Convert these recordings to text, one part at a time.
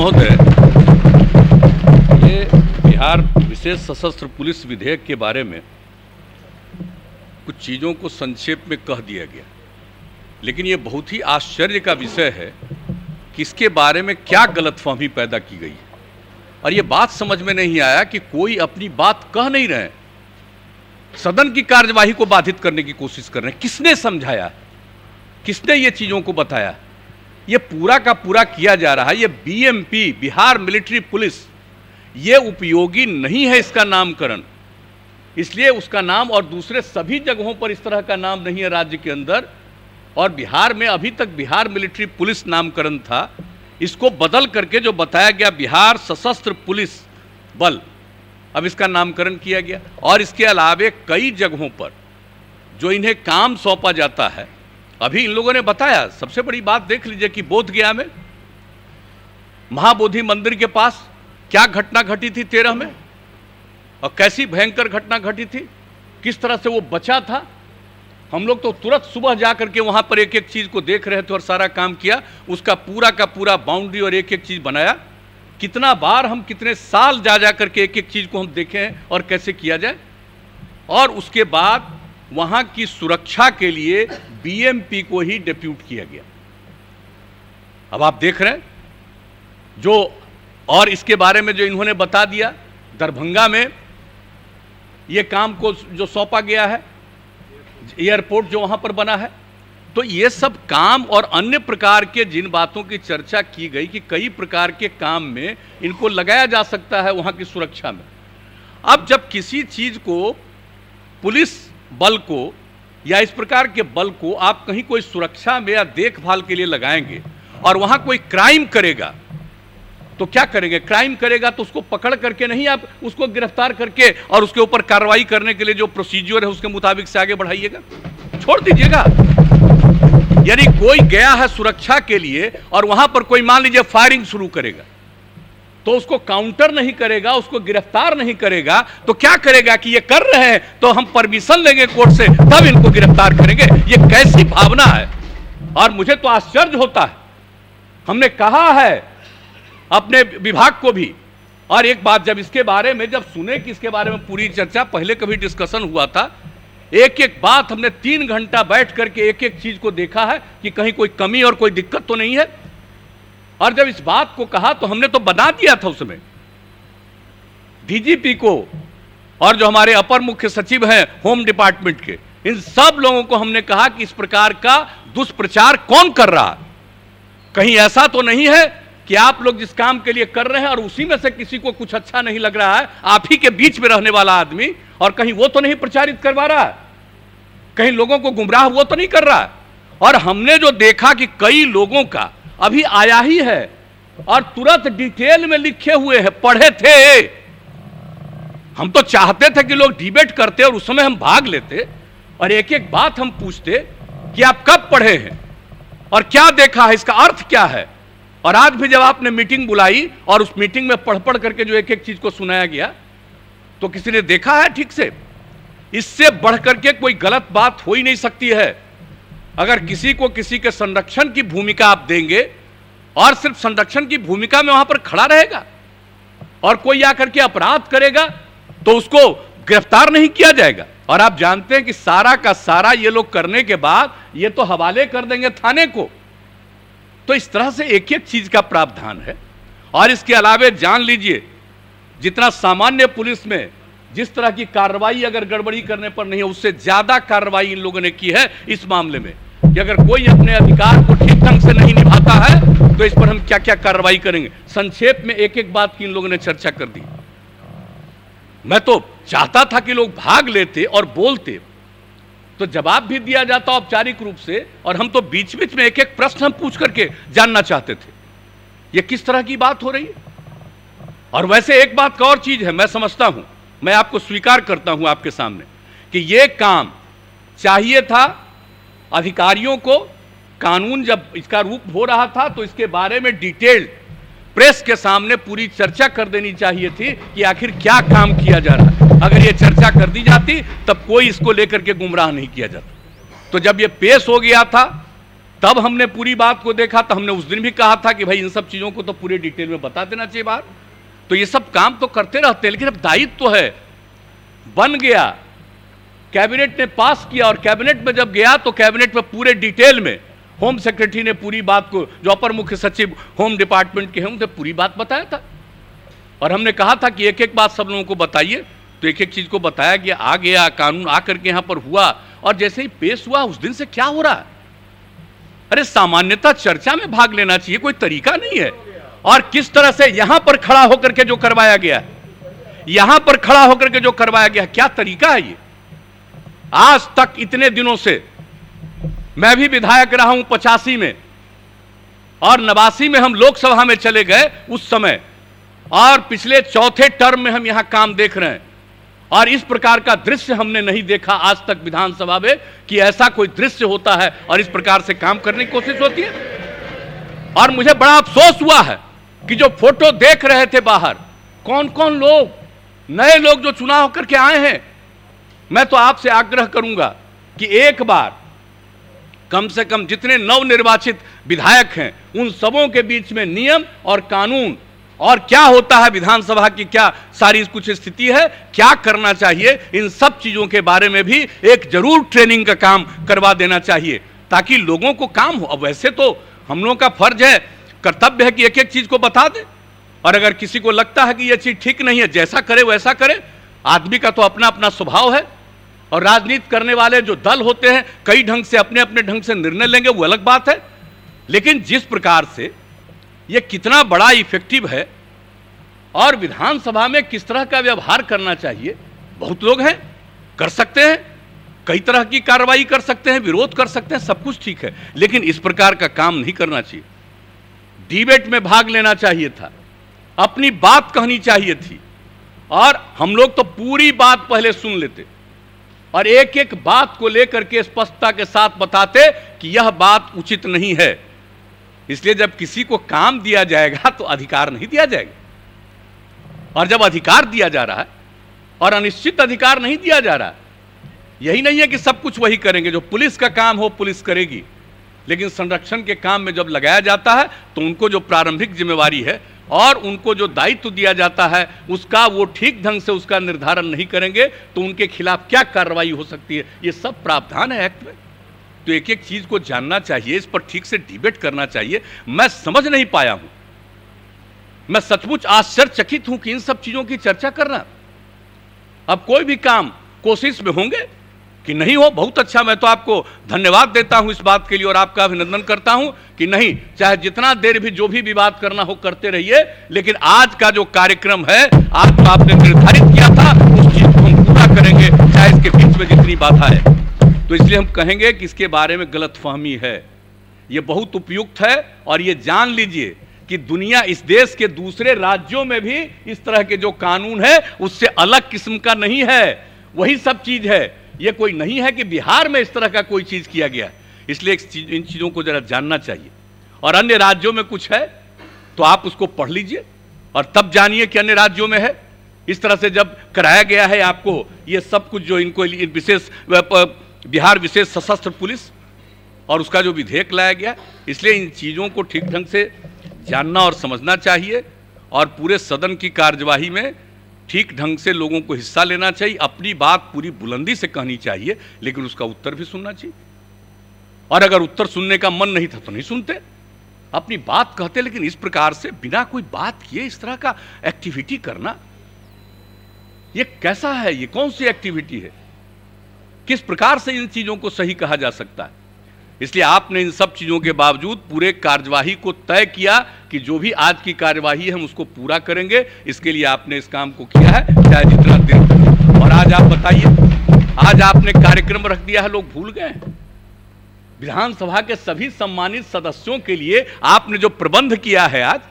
महोदय, ये बिहार विशेष सशस्त्र पुलिस विधेयक के बारे में कुछ चीज़ों को संक्षेप में कह दिया गया, लेकिन ये बहुत ही आश्चर्य का विषय है कि इसके बारे में क्या गलतफहमी पैदा की गई है। और ये बात समझ में नहीं आया कि कोई अपनी बात कह नहीं रहे, सदन की कार्यवाही को बाधित करने की कोशिश कर रहे हैं। किसने समझाया, किसने ये चीज़ों को बताया? ये पूरा का पूरा किया जा रहा है। ये बीएमपी, बिहार मिलिट्री पुलिस, ये उपयोगी नहीं है इसका नामकरण, इसलिए उसका नाम और दूसरे सभी जगहों पर इस तरह का नाम नहीं है राज्य के अंदर। और बिहार में अभी तक बिहार मिलिट्री पुलिस नामकरण था, इसको बदल करके जो बताया गया बिहार सशस्त्र पुलिस बल, अब इसका नामकरण किया गया। और इसके अलावे कई जगहों पर जो इन्हें काम सौंपा जाता है, अभी इन लोगों ने बताया। सबसे बड़ी बात देख लीजिए कि बोधगया में महाबोधि मंदिर के पास क्या घटना घटी थी 13 में, और कैसी भयंकर घटना घटी थी, किस तरह से वो बचा था। हम लोग तो तुरंत सुबह जा करके वहाँ पर एक एक चीज़ को देख रहे थे और सारा काम किया, उसका पूरा का पूरा बाउंड्री और एक एक चीज़ बनाया। कितना बार हम कितने साल जा करके एक एक चीज़ को हम देखे हैं और कैसे किया जाए। और उसके बाद वहाँ की सुरक्षा के लिए बीएमपी को ही डिप्यूट किया गया। अब आप देख रहे हैं जो, और इसके बारे में जो इन्होंने बता दिया, दरभंगा में ये काम को जो सौंपा गया है, एयरपोर्ट जो वहाँ पर बना है, तो ये सब काम और अन्य प्रकार के जिन बातों की चर्चा की गई कि कई प्रकार के काम में इनको लगाया जा सकता है वहाँ की सुरक्षा में। अब जब किसी चीज़ को, पुलिस बल को या इस प्रकार के बल को आप कहीं कोई सुरक्षा में या देखभाल के लिए लगाएंगे और वहाँ कोई क्राइम करेगा तो क्या करेंगे? क्राइम करेगा तो उसको पकड़ करके नहीं, आप उसको गिरफ्तार करके और उसके ऊपर कार्रवाई करने के लिए जो प्रोसीजर है उसके मुताबिक से आगे बढ़ाइएगा, छोड़ दीजिएगा। यानी कोई गया है सुरक्षा के लिए और वहां पर कोई मान लीजिए फायरिंग शुरू करेगा, तो उसको काउंटर नहीं करेगा, उसको गिरफ्तार नहीं करेगा, तो क्या करेगा कि ये कर रहे हैं तो हम परमिशन लेंगे कोर्ट से, तब इनको गिरफ्तार करेंगे। ये कैसी भावना है? और मुझे तो आश्चर्य होता है। हमने कहा है अपने विभाग को भी, और एक बात जब इसके बारे में जब सुने कि इसके बारे में पूरी चर्चा, पहले कभी डिस्कशन हुआ था, एक एक बात हमने 3 घंटा बैठ करके एक एक चीज को देखा है कि कहीं कोई कमी और कोई दिक्कत तो नहीं है। और जब इस बात को कहा तो हमने तो बना दिया था उसमें डीजीपी को और जो हमारे अपर मुख्य सचिव हैं होम डिपार्टमेंट के, इन सब लोगों को हमने कहा कि इस प्रकार का दुष्प्रचार कौन कर रहा है। कहीं ऐसा तो नहीं है कि आप लोग जिस काम के लिए कर रहे हैं और उसी में से किसी को कुछ अच्छा नहीं लग रहा है, आप ही के बीच में रहने वाला आदमी, और कहीं वो तो नहीं प्रचारित करवा रहा है, कहीं लोगों को गुमराह वो तो नहीं कर रहा है। और हमने जो देखा कि कई लोगों का अभी आया ही है और तुरंत डिटेल में लिखे हुए हैं, पढ़े थे। हम तो चाहते थे कि लोग डिबेट करते और उस समय हम भाग लेते और एक एक बात हम पूछते कि आप कब पढ़े हैं और क्या देखा है, इसका अर्थ क्या है। और आज भी जब आपने मीटिंग बुलाई और उस मीटिंग में पढ़ करके जो एक एक चीज को सुनाया गया, तो किसी ने देखा है ठीक से? इससे बढ़ करके कोई गलत बात हो ही नहीं सकती है। अगर किसी को किसी के संरक्षण की भूमिका आप देंगे और सिर्फ संरक्षण की भूमिका में वहां पर खड़ा रहेगा और कोई आकर के अपराध करेगा तो उसको गिरफ्तार नहीं किया जाएगा। और आप जानते हैं कि सारा का सारा ये लोग करने के बाद ये तो हवाले कर देंगे थाने को। तो इस तरह से एक एक चीज का प्रावधान है। और इसके अलावे जान लीजिए, जितना सामान्य पुलिस में जिस तरह की कार्रवाई अगर गड़बड़ी करने पर नहीं है, उससे ज्यादा कार्रवाई इन लोगों ने की है इस मामले में कि अगर कोई अपने अधिकार को ठीक ढंग से नहीं निभाता है तो इस पर हम क्या क्या कार्रवाई करेंगे। संक्षेप में एक एक बात की इन लोगों ने चर्चा कर दी। मैं तो चाहता था कि लोग भाग लेते और बोलते तो जवाब भी दिया जाता औपचारिक रूप से, और हम तो बीच बीच में एक एक प्रश्न हम पूछ करके जानना चाहते थे ये किस तरह की बात हो रही है। और वैसे एक बात का और चीज है, मैं समझता हूं, मैं आपको स्वीकार करता हूं आपके सामने कि यह काम चाहिए था अधिकारियों को। कानून जब इसका रूप हो रहा था तो इसके बारे में डिटेल्ड प्रेस के सामने पूरी चर्चा कर देनी चाहिए थी कि आखिर क्या काम किया जा रहा है। अगर ये चर्चा कर दी जाती तब कोई इसको लेकर के गुमराह नहीं किया जाता। तो जब ये पेश हो गया था तब हमने पूरी बात को देखा, तो हमने उस दिन भी कहा था कि भाई इन सब चीजों को तो पूरे डिटेल में बता देना चाहिए बाहर। तो ये सब काम तो करते रहते हैं, लेकिन अब दायित्व तो है, बन गया, कैबिनेट ने पास किया, और कैबिनेट में जब गया तो कैबिनेट में पूरे डिटेल में होम सेक्रेटरी ने पूरी बात को, जो अपर मुख्य सचिव होम डिपार्टमेंट के हैं, उनसे पूरी बात बताया था। और हमने कहा था कि एक एक बात सब लोगों को बताइए, तो एक एक चीज को बताया गया, आ गया कानून आकर के यहां पर हुआ, और जैसे ही पेश हुआ उस दिन से क्या हो रहा है? अरे सामान्यतः चर्चा में भाग लेना चाहिए, कोई तरीका नहीं है। और किस तरह से यहां पर खड़ा होकर के जो करवाया गया, यहां पर खड़ा होकर के जो करवाया गया, क्या तरीका है ये? आज तक इतने दिनों से मैं भी विधायक रहा हूं 85 में, और 89 में हम लोकसभा में चले गए उस समय, और पिछले चौथे टर्म में हम यहां काम देख रहे हैं, और इस प्रकार का दृश्य हमने नहीं देखा आज तक विधानसभा में कि ऐसा कोई दृश्य होता है और इस प्रकार से काम करने की कोशिश होती है। और मुझे बड़ा अफसोस हुआ है कि जो फोटो देख रहे थे बाहर, कौन कौन लोग, नए लोग जो चुनाव करके आए हैं, मैं तो आपसे आग्रह करूंगा कि एक बार कम से कम जितने नवनिर्वाचित विधायक हैं उन सबों के बीच में नियम और कानून और क्या होता है विधानसभा की, क्या सारी कुछ स्थिति है, क्या करना चाहिए, इन सब चीजों के बारे में भी एक जरूर ट्रेनिंग का काम करवा देना चाहिए, ताकि लोगों को काम हो। अब वैसे तो हम लोगों का फर्ज है, कर्तव्य है कि एक एक चीज को बता दे, और अगर किसी को लगता है कि यह चीज ठीक नहीं है, जैसा करे वैसा करे। आदमी का तो अपना अपना स्वभाव है, और राजनीति करने वाले जो दल होते हैं कई ढंग से अपने अपने ढंग से निर्णय लेंगे, वो अलग बात है। लेकिन जिस प्रकार से ये कितना बड़ा इफेक्टिव है, और विधानसभा में किस तरह का व्यवहार करना चाहिए, बहुत लोग हैं, कर सकते हैं, कई तरह की कार्रवाई कर सकते हैं, विरोध कर सकते हैं, सब कुछ ठीक है, लेकिन इस प्रकार का काम नहीं करना चाहिए। डिबेट में भाग लेना चाहिए था, अपनी बात कहनी चाहिए थी, और हम लोग तो पूरी बात पहले सुन लेते और एक एक बात को लेकर के स्पष्टता के साथ बताते कि यह बात उचित नहीं है। इसलिए जब किसी को काम दिया जाएगा तो अधिकार नहीं दिया जाएगा, और जब अधिकार दिया जा रहा है और अनिश्चित अधिकार नहीं दिया जा रहा है, यही नहीं है कि सब कुछ वही करेंगे, जो पुलिस का काम हो पुलिस करेगी, लेकिन संरक्षण के काम में जब लगाया जाता है तो उनको जो प्रारंभिक जिम्मेवारी है और उनको जो दायित्व दिया जाता है उसका वो ठीक ढंग से उसका निर्धारण नहीं करेंगे तो उनके खिलाफ क्या कार्रवाई हो सकती है, ये सब प्रावधान है एक्ट में। तो एक एक चीज को जानना चाहिए, इस पर ठीक से डिबेट करना चाहिए। मैं समझ नहीं पाया हूं, मैं सचमुच आश्चर्यचकित हूं कि इन सब चीजों की चर्चा करना। अब कोई भी काम कोशिश में होंगे कि नहीं हो, बहुत अच्छा, मैं तो आपको धन्यवाद देता हूं इस बात के लिए और आपका अभिनंदन करता हूं कि नहीं, चाहे जितना देर भी जो भी विवाद करना हो करते रहिए, लेकिन आज का जो कार्यक्रम है, आज जो आपने निर्धारित किया था उस चीज को हम पूरा करेंगे, चाहे इसके बीच में जितनी बाधा है। तो इसलिए हम कहेंगे कि इसके बारे में गलतफहमी है, ये बहुत उपयुक्त है, और ये जान लीजिए कि दुनिया, इस देश के दूसरे राज्यों में भी इस तरह के जो कानून है उससे अलग किस्म का नहीं है, वही सब चीज है। ये कोई नहीं है कि बिहार में इस तरह का कोई चीज किया गया है। इसलिए इन चीजों को जरा जानना चाहिए, और अन्य राज्यों में कुछ है तो आप उसको पढ़ लीजिए और तब जानिए कि अन्य राज्यों में है। इस तरह से जब कराया गया है आपको ये सब कुछ, जो इनको विशेष बिहार विशेष सशस्त्र पुलिस और उसका जो विधेयक लाया गया, इसलिए इन चीजों को ठीक ढंग से जानना और समझना चाहिए, और पूरे सदन की कार्यवाही में ठीक ढंग से लोगों को हिस्सा लेना चाहिए, अपनी बात पूरी बुलंदी से कहनी चाहिए, लेकिन उसका उत्तर भी सुनना चाहिए। और अगर उत्तर सुनने का मन नहीं था तो नहीं सुनते, अपनी बात कहते, लेकिन इस प्रकार से बिना कोई बात किए इस तरह का एक्टिविटी करना, ये कैसा है, ये कौन सी एक्टिविटी है, किस प्रकार से इन चीजों को सही कहा जा सकता है। इसलिए आपने इन सब चीजों के बावजूद पूरे कार्यवाही को तय किया कि जो भी आज की कार्यवाही है हम उसको पूरा करेंगे, इसके लिए आपने इस काम को किया है, चाहे जितना देर तक। और आज आप बताइए, आज आपने कार्यक्रम रख दिया है, लोग भूल गए हैं। विधानसभा के सभी सम्मानित सदस्यों के लिए आपने जो प्रबंध किया है, आज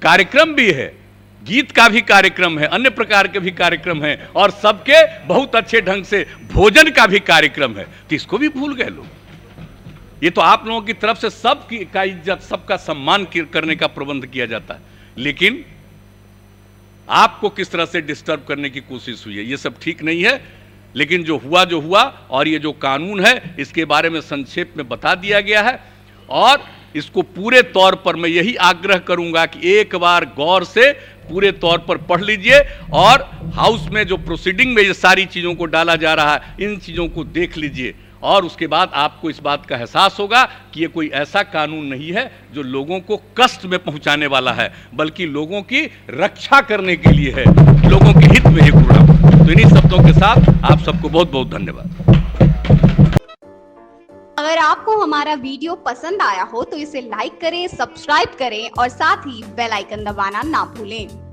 कार्यक्रम भी है, गीत का भी कार्यक्रम है, अन्य प्रकार के भी कार्यक्रम है, और सबके बहुत अच्छे ढंग से भोजन का भी कार्यक्रम है, तो इसको भी भूल गए लोग। ये तो आप लोगों की तरफ से सबकी का इज्जत, सबका सम्मान करने का प्रबंध किया जाता है, लेकिन आपको किस तरह से डिस्टर्ब करने की कोशिश हुई है, ये सब ठीक नहीं है। लेकिन जो हुआ और ये जो कानून है इसके बारे में संक्षेप में बता दिया गया है और इसको पूरे तौर पर मैं यही आग्रह करूंगा कि एक बार गौर से पूरे तौर पर पढ़ लीजिए और हाउस में जो प्रोसीडिंग में ये सारी चीज़ों को डाला जा रहा है इन चीज़ों को देख लीजिए और उसके बाद आपको इस बात का एहसास होगा कि ये कोई ऐसा कानून नहीं है जो लोगों को कष्ट में पहुंचाने वाला है, बल्कि लोगों की रक्षा करने के लिए है, लोगों के हित में है कानून। तो इन्हीं शब्दों के साथ आप सबको बहुत बहुत धन्यवाद। अगर आपको हमारा वीडियो पसंद आया हो तो इसे लाइक करें, सब्सक्राइब करें और साथ ही बेल आइकन दबाना ना भूलें।